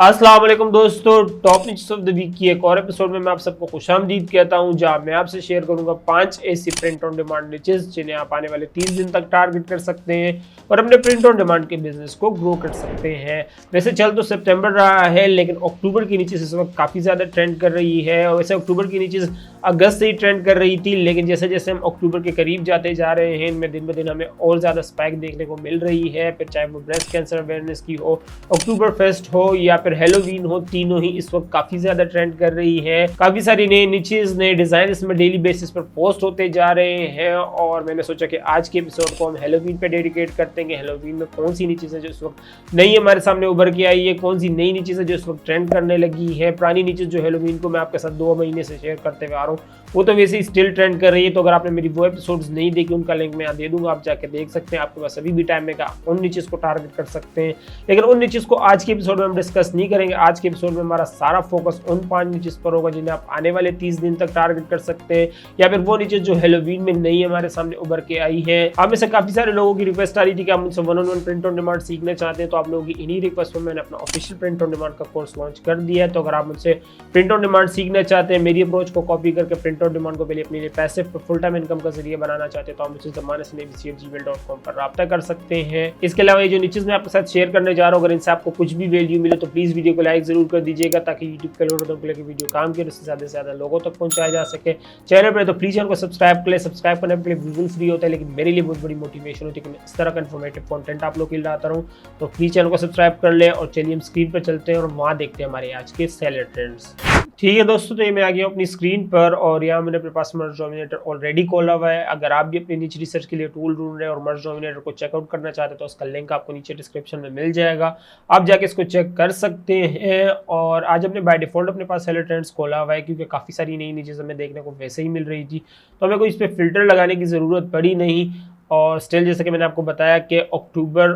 अस्सलाम वालेकुम दोस्तों, top news of the week की एक और एपिसोड में मैं आप सबको खुशामदीद कहता हूं, जहां मैं आपसे शेयर करूंगा 5 ऐसी प्रिंट ऑन डिमांड निचेस जिन्हें आप आने वाले 30 दिन तक टारगेट कर सकते हैं और अपने प्रिंट ऑन डिमांड के बिजनेस को ग्रो कर सकते हैं। वैसे चल तो सितंबर रहा है, लेकिन अक्टूबर की नीचेस इस वक्त काफ़ी ज़्यादा ट्रेंड कर रही है। और वैसे अक्टूबर की नीचेस अगस्त से ही ट्रेंड कर रही थी, लेकिन जैसे जैसे हम अक्टूबर के करीब जाते जा रहे हैं, इनमें दिन ब दिन हमें और ज़्यादा स्पाइक देखने को मिल रही है। फिर चाहे वो ब्रेस्ट कैंसर अवेयरनेस की हो, अक्टूबर फेस्ट हो या फिर हेलोवीन हो, तीनों ही इस वक्त काफी ज्यादा ट्रेंड कर रही है। काफी सारी नए निचेस, नए डिजाइन इसमें डेली बेसिस पर पोस्ट होते जा रहे हैं और मैंने सोचा कि आज के एपिसोड को हम हेलोवीन पे डेडिकेट करते हैं कि हेलोवीन में कौन सी नीचेस है जो इस वक्त नई हमारे सामने उभर के आई है, कौन सी नई नीचेस है जो इस वक्त ट्रेंड करने लगी है। पुरानी नीचेस जो हेलोवीन को मैं आपके साथ 2 महीने से शेयर करते हुए आ रहा हूँ, वो तो वैसे ही स्टिल ट्रेंड कर रही है। तो अगर आपने मेरी वो एपिसोड्स नहीं देखी, उनका लिंक मैं यहाँ दे दूंगा, आप जाके देख सकते हैं। आपके पास अभी भी टाइम है, उन नीचेस को टारगेट कर सकते हैं, लेकिन उन नीचेस को आज के एपिसोड में हम डिस्कस नहीं करेंगे। आज के एपिसोड में हमारा सारा फोकस उन 5 नीचेस पर होगा जिन्हें आप आने वाले 30 दिन तक टारगेट कर सकते हैं, या फिर वो नीचेस जो हेलोवीन में नई हमारे सामने उभर के आई है। आप में से काफी सारे लोगों की रिक्वेस्ट आ रही थी कि आप मुझसे 1-on-1 प्रिंट ऑन डिमांड सीखना चाहते हैं, तो आप लोगों की इन्हीं रिक्वेस्ट पर मैंने अपना ऑफिशियल प्रिंट ऑन डिमांड का कोर्स लॉन्च कर दिया है। तो अगर आप मुझसे प्रिंट ऑन डिमांड सीखना चाहते हैं, मेरी अप्रोच को कॉपी करके प्रिंट ऑन डिमांड को पहले अपने लिए पैसिव फुल टाइम इनकम का जरिए बनाना चाहते हैं, तो आप मुझसे जमाने से gmail.com पर राब्ता कर सकते हैं। इसके अलावा ये जो नीचेस मैं आपके साथ शेयर करने जा रहा हूँ, अगर इनसे आपको कुछ भी वैल्यू मिले तो प्लीज वीडियो को लाइक जरूर कर दीजिएगा, ताकि यूट्यूब के एल्गोरिथम को लेकर वीडियो काम के उससे ज्यादा से ज्यादा लोगों तक पहुंचाया जा सके। चैनल पर तो प्लीज चैनल को सब्सक्राइब कर ले। सब्सक्राइब करने के लिए बिल्कुल फ्री होता है, लेकिन मेरे लिए बहुत बड़ी मोटिवेशन होती है कि मैं इस तरह का इन्फॉर्मेटिव कंटेंट आप लोग के लिए लाता रहूं। तो प्लीज चैनल को सब्सक्राइब कर ले और चलिए हम स्क्रीन पर चलते हैं और वहां देखते हैं हमारे आज के सेलर ट्रेंड्स। ठीक है दोस्तों, तो ये मैं आ गया हूँ अपनी स्क्रीन पर और यहाँ मैंने अपने पास मर्ज डोमिनेटर ऑलरेडी खोला हुआ है। अगर आप भी अपनी नीचे रिसर्च के लिए टूल ढूंढ रहे हैं और मर्ज डोमिनेटर को चेकआउट करना चाहते हैं, तो उसका लिंक आपको नीचे डिस्क्रिप्शन में मिल जाएगा, आप जाके इसको चेक कर सकते हैं। और आज हमने बाय डिफॉल्ट अपने पास सेलर ट्रेंड्स खोला हुआ है, क्योंकि काफ़ी सारी नई चीज़ें हमें देखने को वैसे ही मिल रही थी, तो हमें कोई इस पर फिल्टर लगाने की ज़रूरत पड़ी नहीं। और स्टिल जैसे कि मैंने आपको बताया कि अक्टूबर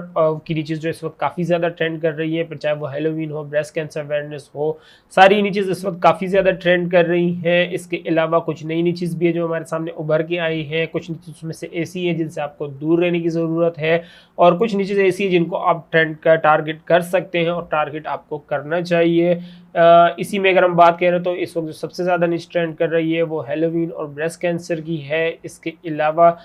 की नीचेस जो इस वक्त काफ़ी ज़्यादा ट्रेंड कर रही है, फिर चाहे वो हेलोवीन हो, ब्रेस्ट कैंसर अवेयरनेस हो, सारी नीचेस इस वक्त काफ़ी ज़्यादा ट्रेंड कर रही हैं। इसके अलावा कुछ नई नीचेस भी है जो हमारे सामने उभर के आई हैं। कुछ नीचेस में से ऐसी है जिनसे आपको दूर रहने की ज़रूरत है, और कुछ नीचेस ऐसी है जिनको आप ट्रेंड का टारगेट कर सकते हैं और टारगेट आपको करना चाहिए। इसी में अगर हम बात करें तो इस वक्त जो सबसे ज़्यादा नीचे ट्रेंड कर रही है वो हेलोवीन और ब्रेस्ट कैंसर की है। इसके अलावा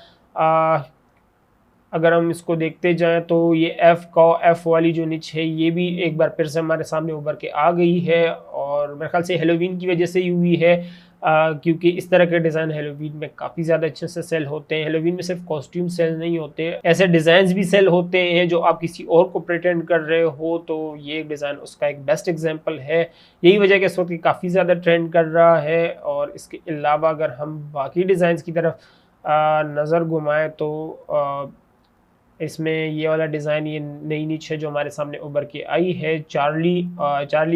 अगर हम इसको देखते जाएं तो ये एफ वाली जो निच है, ये भी एक बार फिर से हमारे सामने उभर के आ गई है, और मेरे ख्याल से हेलोवीन की वजह से ही हुई है, क्योंकि इस तरह के डिज़ाइन हेलोवीन में काफ़ी ज़्यादा अच्छे से सेल होते हैं। हेलोवीन में सिर्फ कॉस्ट्यूम सेल नहीं होते, ऐसे डिज़ाइन भी सेल होते हैं जो आप किसी और को प्रिटेंड कर रहे हो, तो ये डिज़ाइन उसका एक बेस्ट एग्जांपल है। यही वजह कि इस वक्त काफ़ी ज़्यादा ट्रेंड कर रहा है। और इसके अलावा अगर हम बाकी डिज़ाइन की तरफ नज़र घुमाएँ तो इसमें ये वाला डिज़ाइन, ये नई नीच है जो हमारे सामने उभर के आई है, चार्ली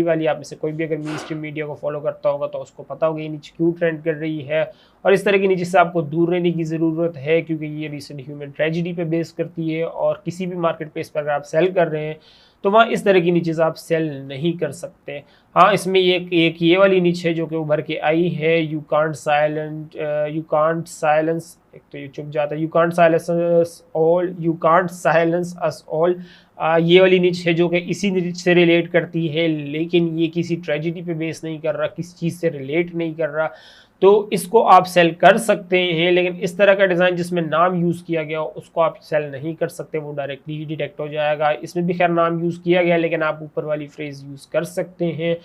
वाली। आप में से कोई भी अगर मेन स्ट्रीम मीडिया को फॉलो करता होगा तो उसको पता होगा ये नीच क्यों ट्रेंड कर रही है। और इस तरह की नीचे से आपको दूर रहने की ज़रूरत है, क्योंकि ये रिसेंट ह्यूमन ट्रेजिडी पे बेस करती है, और किसी भी मार्केट प्लेस पर अगर आप सेल कर रहे हैं तो वहाँ इस तरह की नीचेज आप सेल नहीं कर सकते। हाँ, इसमें एक ये वाली नीच है जो कि उभर के आई है, यू कांट साइलेंस, एक तो ये चुप जाता है, you can't silence us all. ये वाली नीच है जो कि इसी नीच से रिलेट करती है, लेकिन ये किसी ट्रेजिडी पे बेस नहीं कर रहा, किसी चीज़ से रिलेट नहीं कर रहा, तो इसको आप सेल कर सकते हैं। लेकिन इस तरह का डिज़ाइन जिसमें नाम यूज़ किया गया हो उसको आप सेल नहीं कर सकते, वो डायरेक्टली ही डिटेक्ट हो जाएगा। इसमें भी खैर नाम यूज़ किया गया, लेकिन आप ऊपर वाली फ्रेज़ यूज़ कर सकते हैं।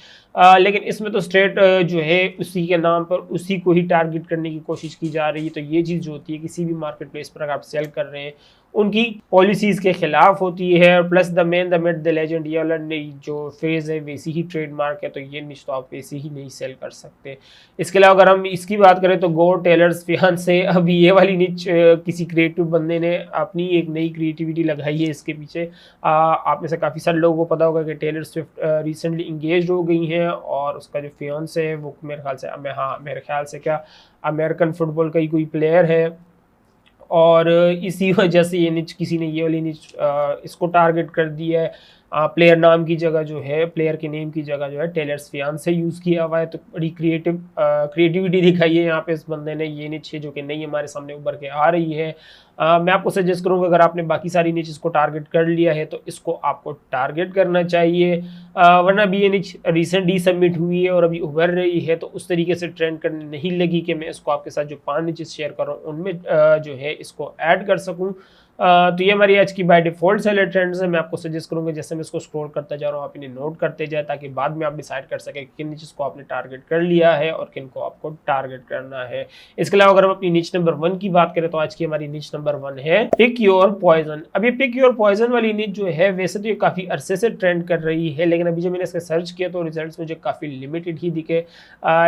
लेकिन इसमें तो स्ट्रेट जो है उसी के नाम पर उसी को ही टारगेट करने की कोशिश की जा रही है। तो ये चीज़ जो होती है किसी भी मार्केट प्लेस पर अगर आप सेल कर रहे हैं, उनकी पॉलिसीज़ के खिलाफ होती है। Plus the man the myth the legend, ये वाला जो फेज़ है वैसी ही ट्रेडमार्क है, तो ये निश तो आप वैसे ही नहीं सेल कर सकते। इसके अलावा अगर हम इसकी बात करें तो गो टेलर्स फियांसे, अभी ये वाली निच किसी क्रिएटिव बंदे ने अपनी एक नई क्रिएटिविटी लगाई है इसके पीछे। आप में से काफ़ी सारे लोगों को पता होगा कि टेलर स्विफ्ट रिसेंटली इंगेज हो गई हैं, और उसका जो फियांसे है वो मेरे ख्याल से क्या अमेरिकन फुटबॉल का ही कोई प्लेयर है। और इसी वजह से ये निच किसी ने ये वाली निच इसको टारगेट कर दिया है। प्लेयर नाम की जगह जो है, प्लेयर के नेम की जगह जो है टेलर्स फियांसे यूज़ किया हुआ है। तो बड़ी क्रिएटिविटी दिखाई है यहाँ पे इस बंदे ने। ये निच है जो कि नई हमारे सामने उभर के आ रही है। मैं आपको सजेस्ट करूँगा अगर आपने बाकी सारी निचेस को टारगेट कर लिया है तो इसको आपको टारगेट करना चाहिए, वरना अभी ये निच रिसेंटली सबमिट हुई है और अभी उभर रही है, तो उस तरीके से ट्रेंड करने नहीं लगी कि मैं इसको आपके साथ जो 5 निचेस शेयर कर रहा हूँ उनमें जो है इसको ऐड कर सकूँ। तो ये हमारी आज की बाय डिफॉल्ट सेलर ट्रेंड्स है। मैं आपको सजेस्ट करूंगा जैसे मैं इसको स्क्रॉल करता जा रहा हूँ आप इन्हें नोट करते जाए, ताकि बाद में आप डिसाइड कर सके किन नीचेस को आपने टारगेट कर लिया है और किन को आपको टारगेट करना है। इसके अलावा अगर हम अपनी नीच नंबर 1 की बात करें तो आज की हमारी नीच नंबर 1 है पिक योर पॉइजन। अब ये पिक योर पॉइजन वाली नीच जो है वैसे तो ये काफी अरसे से ट्रेंड कर रही है, लेकिन अभी जब मैंने इसका सर्च किया तो रिजल्ट मुझे काफी लिमिटेड ही दिखे।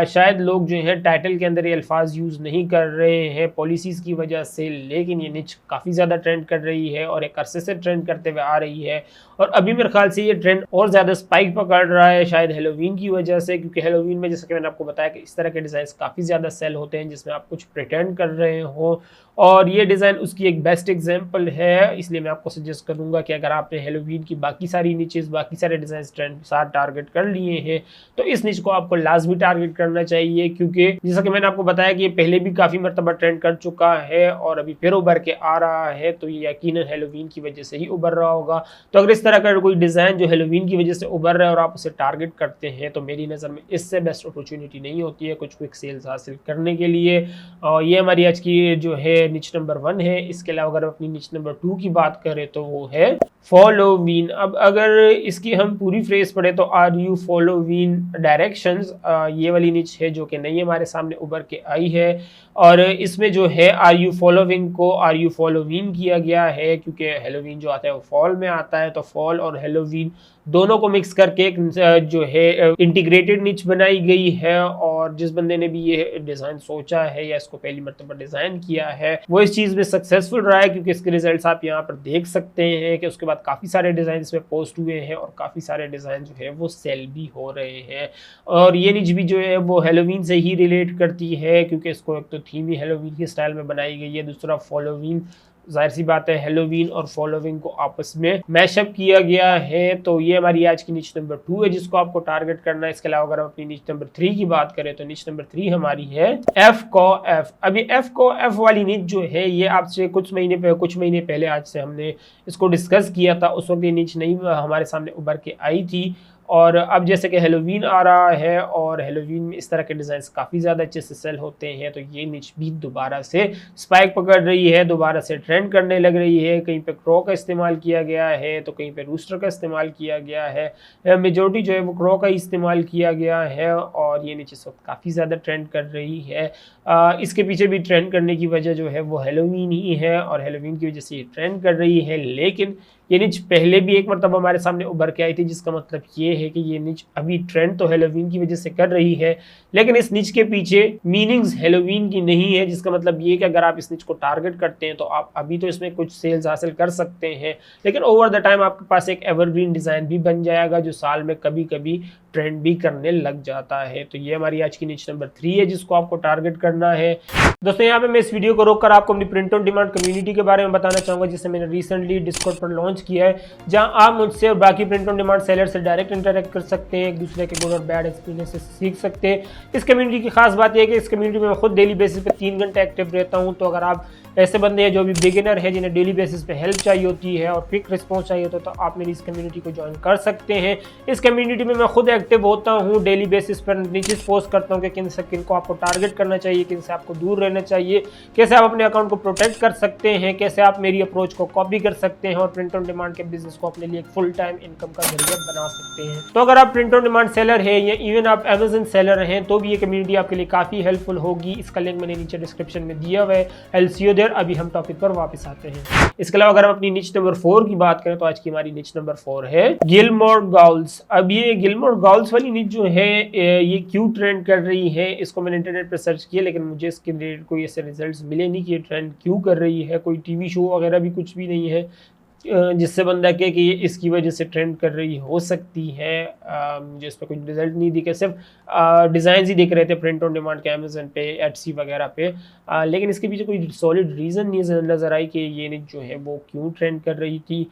शायद लोग जो है टाइटल के अंदर ये अल्फाज यूज नहीं कर रहे हैं पॉलिसीज की वजह से, लेकिन ये नीच काफी ज्यादा ट्रेंड कर रही है और एक अरसे से ट्रेंड करते हुए आ रही है। और अभी मेरे ख्याल से ये ट्रेंड और ज़्यादा स्पाइक पकड़ रहा है, शायद हेलोवीन की वजह से, क्योंकि हेलोवीन में जैसे कि मैंने आपको बताया कि इस तरह के डिज़ाइन काफ़ी ज़्यादा सेल होते हैं जिसमें आप कुछ प्रिटेंड कर रहे हो, और ये डिज़ाइन उसकी एक बेस्ट एग्जांपल है। इसलिए मैं आपको सजेस्ट करूंगा कि अगर आपने हेलोवीन की बाकी सारी नीचेस, बाकी सारे डिज़ाइन ट्रेंड साथ टारगेट कर लिए हैं तो इस नीच को आपको लाजमी टारगेट करना चाहिए, क्योंकि जैसा कि मैंने आपको बताया कि ये पहले भी काफ़ी मरतबा ट्रेंड कर चुका है और अभी फिर उभर के आ रहा है, तो ये यकीनन हेलोवीन की वजह से ही उभर रहा होगा। तो अगर इस तरह का कोई डिज़ाइन जो हेलोवीन की वजह से उभर रहा है और आप उसे टारगेट करते हैं तो मेरी नज़र में इससे बेस्ट अपॉर्चुनिटी नहीं होती है कुछ क्विक सेल्स हासिल करने के लिए। और ये हमारी आज की जो है निच नंबर 1 है। इसके अलावा अगर अपनी निच नंबर 2 की बात करें तो वो है फॉलोवीन। अब अगर इसकी हम पूरी फ्रेज पढ़े तो आर यू फॉलोवीन डायरेक्शंस, ये वाली निच है जो कि नई हमारे सामने उभर के आई है, और इसमें जो है आर यू फॉलोविंग को आर यू फॉलोवीन किया गया है, क्योंकि हेलोवीन जो आता है वो फॉल में आता है, तो फॉल और हेलोवीन दोनों को मिक्स करके एक जो है इंटीग्रेटेड निच बनाई गई है। और जिस बंदे ने भी ये डिज़ाइन सोचा है या इसको पहली मरतबा डिज़ाइन किया है वो इस चीज़ में सक्सेसफुल रहा है, क्योंकि इसके रिजल्ट्स आप यहाँ पर देख सकते हैं कि उसके बाद काफ़ी सारे डिज़ाइन इसमें पोस्ट हुए हैं और काफ़ी सारे डिज़ाइन जो है वो सेल भी हो रहे हैं। और ये निच भी जो है वो हेलोवीन से ही रिलेट करती है, क्योंकि इसको एक तो थीम ही हेलोवीन के स्टाइल में बनाई गई है, दूसरा फॉलोवीन, जाहिर सी बात है हेलोवीन और फॉलोविंग को आपस में मैशअप किया गया है। तो ये हमारी आज की निच नंबर 2 है जिसको आपको टारगेट करना है। इसके अलावा अगर हम अपनी निच नंबर 3 की बात करें तो निच नंबर 3 हमारी है एफ को एफ। अभी एफ को एफ वाली निच जो है ये आपसे कुछ महीने पहले आज से हमने इसको डिस्कस किया था, उस वक्त ये निच नहीं हमारे सामने उभर के आई थी। और अब जैसे कि हेलोवीन आ रहा है और हेलोवीन में इस तरह के डिज़ाइंस काफ़ी ज़्यादा अच्छे से सेल होते हैं, तो ये निच भी दोबारा से स्पाइक पकड़ रही है, दोबारा से ट्रेंड करने लग रही है। कहीं पे क्रो का इस्तेमाल किया गया है तो कहीं पे रूस्टर का इस्तेमाल किया गया है, मेजॉरिटी जो है वो क्रो का इस्तेमाल किया गया है, और ये निच इस वक्त काफ़ी ज़्यादा ट्रेंड कर रही है। इसके पीछे भी ट्रेंड करने की वजह जो है वो हेलोवीन ही है, और हेलोवीन की वजह से ये ट्रेंड कर रही है। लेकिन ये निच पहले भी एक मरतबा हमारे सामने उभर के आई थी, जिसका मतलब ये है कि ये निच अभी ट्रेंड तो हेलोवीन की वजह से कर रही है, लेकिन इस निच के पीछे मीनिंग्स हेलोवीन की नहीं है, जिसका मतलब ये कि अगर आप इस निच को टारगेट करते हैं तो आप अभी तो इसमें कुछ सेल्स हासिल कर सकते हैं, लेकिन ओवर द टाइम आपके पास एक एवरग्रीन डिज़ाइन भी बन जाएगा जो साल में कभी कभी ट्रेंड भी करने लग जाता है। तो ये हमारी आज की निच नंबर 3 है जिसको आपको टारगेट करना है। दोस्तों यहाँ पे मैं इस वीडियो को रोककर आपको अपनी प्रिंट ऑन डिमांड कम्युनिटी के बारे में बताना चाहूंगा, जिसे मैंने रिसेंटली डिस्कॉर्ड पर लॉन्च किया है, जहां आप मुझसे और बाकी प्रिंट ऑन डिमांड सेलर से डायरेक्ट इंटरेक्ट कर सकते हैं, एक दूसरे के गुड और बैड एक्सपीरियंस से सीख सकते हैं। इस कम्युनिटी की खास बात यह है कि इस कम्युनिटी में मैं खुद डेली बेसिस पे 3 घंटे एक्टिव रहता हूँ। तो अगर आप ऐसे बंदे हैं जो भी बिगिनर है, जिन्हें डेली बेसिस पे हेल्प चाहिए होती है और क्विक रिस्पॉन्स चाहिए होता है, तो आप मेरी इस कम्युनिटी को ज्वाइन कर सकते हैं। इस कम्युनिटी में मैं खुद एक्टिव होता हूँ, डेली बेसिस पर नीचे पोस्ट करता हूँ कि किन को आपको टारगेट करना चाहिए, किन से आपको दूर रहना चाहिए, कैसे आप अपने अकाउंट को प्रोटेक्ट कर सकते हैं, कैसे आप मेरी अप्रोच को कॉपी कर सकते हैं और प्रिंट ऑन डिमांड के बिजनेस को अपने लिए एक फुल टाइम इनकम का जरिया बना सकते हैं। तो अगर आप प्रिंट ऑन डिमांड सेलर है या इवन आप अमेज़न सेलर हैं तो भी ये कम्युनिटी आपके लिए काफ़ी हेल्पफुल होगी। इसका लिंक मैंने नीचे डिस्क्रिप्शन में दिया हुआ है। आई सी यू देयर। अभी हम टॉपिक पर वापस आते हैं। इसके अलावा अगर हम अपनी निच नंबर 4 की बात करें तो आज की हमारी निच नंबर 4 है गिलमोर गाउल्स। अब ये गिलमोर गाउल्स वाली निच जो है ये क्यों ट्रेंड कर रही है, इसको मैंने इंटरनेट पर सर्च किया, लेकिन मुझे इसके रिलेटेड कोई ऐसे रिजल्ट्स मिले नहीं कि ये ट्रेंड क्यों कर रही है। कोई टीवी शो वगैरह भी कुछ भी नहीं है, जिससे बंदा कहे कि ये इसकी वजह से ट्रेंड कर रही हो सकती है। मुझे इस पर कोई रिजल्ट नहीं दिखे, सिर्फ डिज़ाइन ही दिख रहे थे प्रिंट ऑन डिमांड के अमेजन पे, एटसी वगैरह पे। लेकिन इसके पीछे कोई सॉलिड रीज़न नहीं नज़र आई कि ये निच जो है वो क्यों ट्रेंड कर रही थी।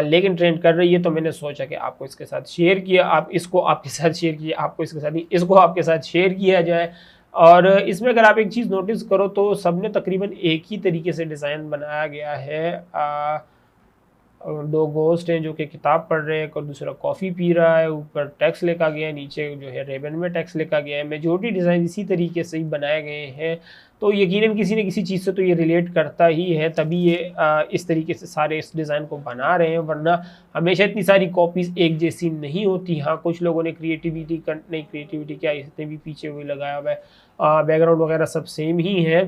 लेकिन ट्रेंड कर रही है तो मैंने सोचा कि आपको इसके साथ शेयर किया, आप इसको आपके साथ शेयर किया, आपको इसके साथ नहीं, इसको आपके साथ शेयर किया जाए। और इसमें अगर आप एक चीज़ नोटिस करो तो सबने तकरीबन एक ही तरीके से डिज़ाइन बनाया गया है। और दो गोस्ट हैं जो कि किताब पढ़ रहे हैं, और दूसरा कॉफ़ी पी रहा है, ऊपर टेक्स्ट लिखा गया है, नीचे जो है रेबन में टेक्स्ट लिखा गया है। मेजॉरिटी डिज़ाइन इसी तरीके से ही बनाए गए हैं, तो यकीनन किसी न किसी चीज़ से तो ये रिलेट करता ही है, तभी ये इस तरीके से सारे इस डिज़ाइन को बना रहे हैं। वरना हमेशा इतनी सारी कॉपीज़ एक जैसी नहीं होती। हाँ, कुछ लोगों ने क्रिएटिविटी क्या, इसने भी पीछे हुई लगाया हुआ है, बैकग्राउंड वगैरह सब सेम ही है।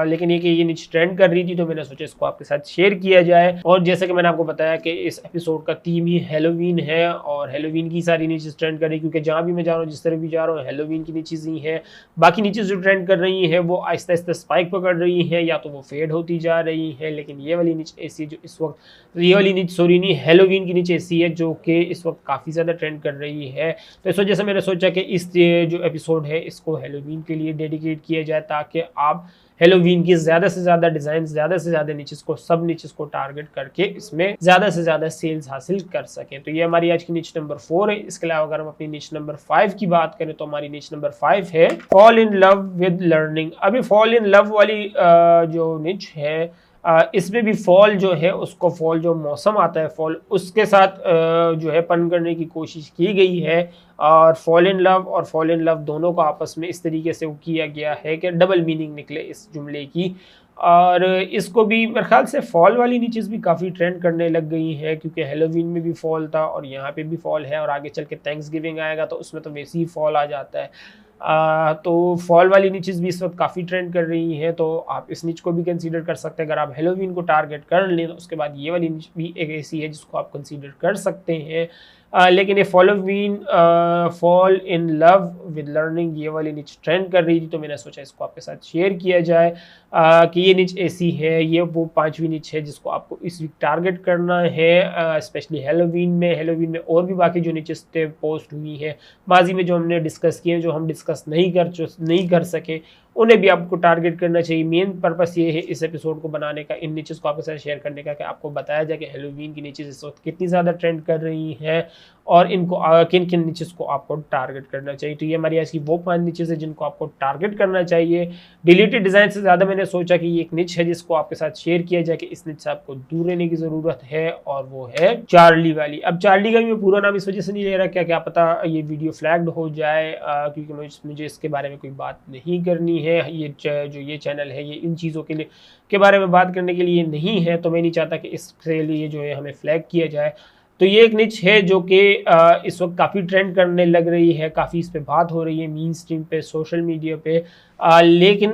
लेकिन ये कि ये नीचे ट्रेंड कर रही थी तो मैंने सोचा इसको आपके साथ शेयर किया जाए। और जैसे कि मैंने आपको बताया कि इस एपिसोड का थीम ही हेलोवीन है, और हेलोवीन की सारी नीचेस ट्रेंड कर रही है, क्योंकि जहाँ भी मैं जा रहा हूँ, जिस तरह भी जा रहा हूँ, हेलोवीन की नीचेस ही हैं। बाकी नीचेस जो ट्रेंड कर रही हैं वो आहिस्ता आहिस्ता स्पाइक पकड़ रही हैं, या तो वो फेड होती जा रही है। लेकिन ये वाली नीच ऐसी जो इस वक्त, ये वाली नीच सॉरी नहीं, हेलोवीन की नीचे ऐसी है जो कि इस वक्त काफ़ी ज़्यादा ट्रेंड कर रही है। तो इस वजह से मैंने सोचा कि इस जो एपिसोड है इसको हेलोवीन के लिए डेडिकेट किया जाए, ताकि आप हेलोवीन की ज़्यादा से ज़्यादा डिज़ाइन, ज़्यादा से ज़्यादा नीचेस को, सब नीचेस को टारगेट करके इसमें ज़्यादा से ज़्यादा सेल्स हासिल कर सकें। तो ये हमारी आज की नीच नंबर 4 है। इसके अलावा अगर हम अपनी नीच नंबर 5 की बात करें तो हमारी नीच नंबर 5 है fall in love with learning. अभी फॉल इन लव वाली जो नीच है, इसमें भी फॉल जो है उसको, फॉल जो मौसम आता है फॉल, उसके साथ जो है पन करने की कोशिश की गई है। और फॉल इन लव और फॉल इन लव दोनों को आपस में इस तरीके से किया गया है कि डबल मीनिंग निकले इस जुमले की। और इसको भी मेरे ख्याल से फॉल वाली नीचेस भी काफ़ी ट्रेंड करने लग गई है, क्योंकि हेलोवीन में भी फॉल था और यहाँ पे भी फॉल है, और आगे चल के थैंक्सगिविंग आएगा तो उसमें तो वैसे ही फॉल आ जाता है। तो फॉल वाली नीचेस भी इस वक्त काफ़ी ट्रेंड कर रही हैं, तो आप इस नीच को भी कंसीडर कर सकते हैं। अगर आप हेलोवीन को टारगेट कर लें तो उसके बाद ये वाली नीच भी एक ऐसी है जिसको आप कंसीडर कर सकते हैं। लेकिन ये fall in love with learning, ये वाली नीच ट्रेंड कर रही थी तो मैंने सोचा इसको आपके साथ शेयर किया जाए कि ये नीच ऐसी है। ये वो 5वीं नीच है जिसको आपको इस वीक टारगेट करना है, स्पेशली हेलोवीन में और भी बाकी जो नीचेस पोस्ट हुई है माजी में, जो हमने डिस्कस किए, जो हम डिस्कस नहीं कर सके, उन्हें भी आपको टारगेट करना चाहिए। मेन पर्पस ये है इस एपिसोड को बनाने का, इन नीचेस को आपके साथ शेयर करने का, कि आपको बताया जाए कि हेलोवीन की नीचेस इस वक्त कितनी ज़्यादा ट्रेंड कर रही हैं और इनको किन किन नीचेस को आपको टारगेट करना चाहिए। तो ये हमारी आज की वो 5 नीचेस है जिनको आपको टारगेट करना चाहिए। डिलीटेड डिज़ाइन से ज़्यादा मैंने सोचा कि ये एक निच है जिसको आपके साथ शेयर किया जाए कि इस निच से आपको दूर रहने की ज़रूरत है, और वो है चार्ली वाली। अब चार्ली का भी मैं पूरा नाम इस वजह से नहीं ले रहा, क्या पता ये वीडियो फ्लैग्ड हो जाए, क्योंकि मुझे इसके बारे में कोई बात नहीं करनी है। ये जो ये चैनल है ये इन चीज़ों के बारे में बात करने के लिए नहीं है, तो मैं नहीं चाहता कि इसके लिए जो है हमें फ्लैग किया जाए। तो ये एक निच है जो कि इस वक्त काफ़ी ट्रेंड करने लग रही है, काफ़ी इस पे बात हो रही है मेन स्ट्रीम पे, सोशल मीडिया पे। लेकिन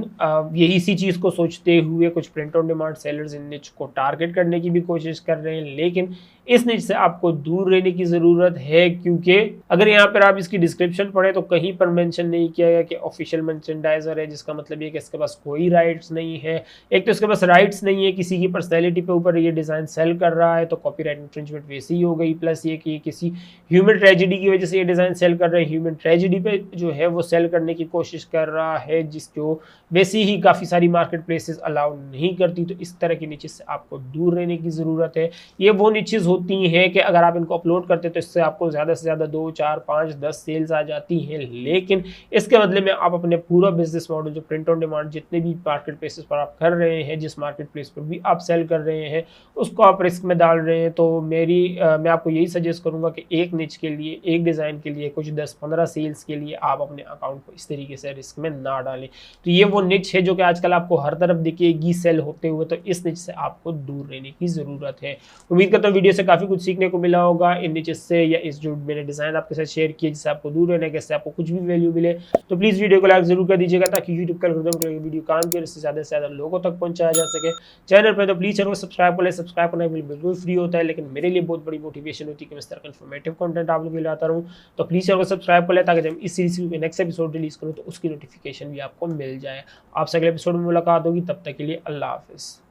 यही इसी चीज़ को सोचते हुए कुछ प्रिंट ऑन डिमांड सेलर्स इन निच को टारगेट करने की भी कोशिश कर रहे हैं। लेकिन इस निच से आपको दूर रहने की ज़रूरत है, क्योंकि अगर यहाँ पर आप इसकी डिस्क्रिप्शन पढ़ें तो कहीं पर मेंशन नहीं किया गया कि ऑफिशियल मर्चेंडाइजर है, जिसका मतलब ये कि इसके पास कोई राइट्स नहीं है। एक तो इसके पास राइट्स नहीं है, किसी की पर्सनैलिटी पे ऊपर ये डिज़ाइन सेल कर रहा है तो कॉपीराइट इंफ्रिंजमेंट वैसे ही हो गई। प्लस ये कि किसी ह्यूमन ट्रेजिडी की वजह से ये डिज़ाइन सेल कर रहे हैं, ह्यूमन ट्रेजिडी पे जो है वो सेल करने की कोशिश कर रहा है, जो वैसे ही काफ़ी सारी मार्केट प्लेसेस अलाउ नहीं करती। तो इस तरह की नीचेस से आपको दूर रहने की ज़रूरत है। ये वो नीचेस होती हैं कि अगर आप इनको अपलोड करते तो इससे आपको ज़्यादा से ज़्यादा 2, 4, 5, 10 सेल्स आ जाती हैं, लेकिन इसके बदले में आप अपने पूरा बिजनेस मॉडल जो प्रिंट ऑन डिमांड जितने भी मार्केट प्लेसेस पर आप कर रहे हैं, जिस मार्केट प्लेस पर भी आप सेल कर रहे हैं, उसको आप रिस्क में डाल रहे हैं। तो मैं आपको यही सजेस्ट करूँगा कि एक निच के लिए, एक डिज़ाइन के लिए, कुछ 10-15 सेल्स के लिए आप अपने अकाउंट को इस तरीके से रिस्क में ना डालें। तो ये वो निच है जो कि आजकल आपको हर तरफ दिखेगी सेल होते हुए, तो इस निच से आपको दूर रहने की ज़रूरत है। उम्मीद करता हूँ वीडियो से काफ़ी कुछ सीखने को मिला होगा इन निचेस से, या इस जो मैंने डिज़ाइन आपके साथ शेयर किया जिससे आपको दूर रहने के, इससे आपको कुछ भी वैल्यू मिले, तो प्लीज़ वीडियो को लाइक जरूर कर दीजिएगा, ताकि यूट्यूब का एल्गोरिथम के वीडियो काम की इससे ज़्यादा से ज़्यादा लोगों तक पहुँचाया जा सके। चैनल पर तो प्लीज़ चैनल को सब्सक्राइब कर ले, सब्सक्राइब करना बिल्कुल फ्री होता है, लेकिन मेरे लिए बहुत बड़ी मोटिवेशन होती है कि मैं इस तरह का इन्फॉर्मेटिव कंटेंट आप लोगों के लिए लाता रहूँ। तो प्लीज़ चैनल को सब्सक्राइब कर ले, ताकि जब इस सीरीज में नेक्स्ट एपिसोड रिलीज़ करूँ तो उसकी नोटिफिकेशन भी आपको मिल जाए। आपसे अगले एपिसोड में मुलाकात होगी, तब तक के लिए अल्लाह हाफिज़।